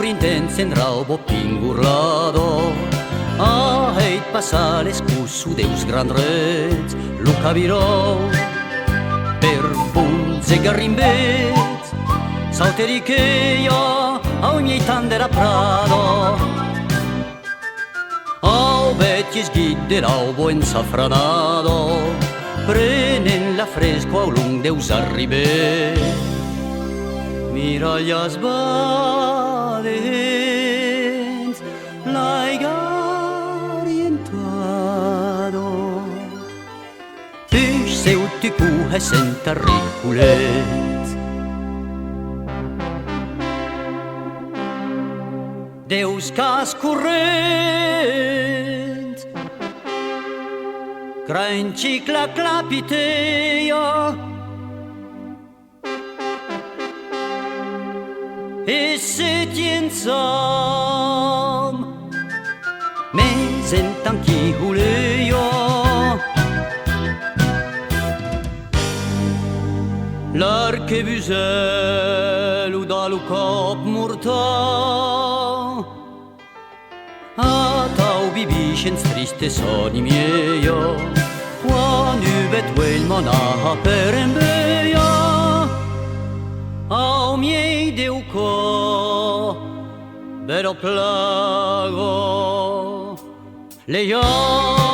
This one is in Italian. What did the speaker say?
intense en raubo pingurlado. Heit passales cussu deus gran rets, lo capirò per punze e garrimbets, sautericheia a ogni tandera prado. Au vecchis ghidde raubo ensafranado, prenen la fresco au lung deus arribe. Mirallas badens, laiga orientado, Fisch seuti cuhe senta riculet. Deus cas corrent, Grancicla clapiteia, e se tienzam mes entanchi huleio. L'archebusel u dalu cop murta, a tau bibiscens triste soni mieio, quan übet uel monaha per embeia. Au miei deuco, vero plago, leia.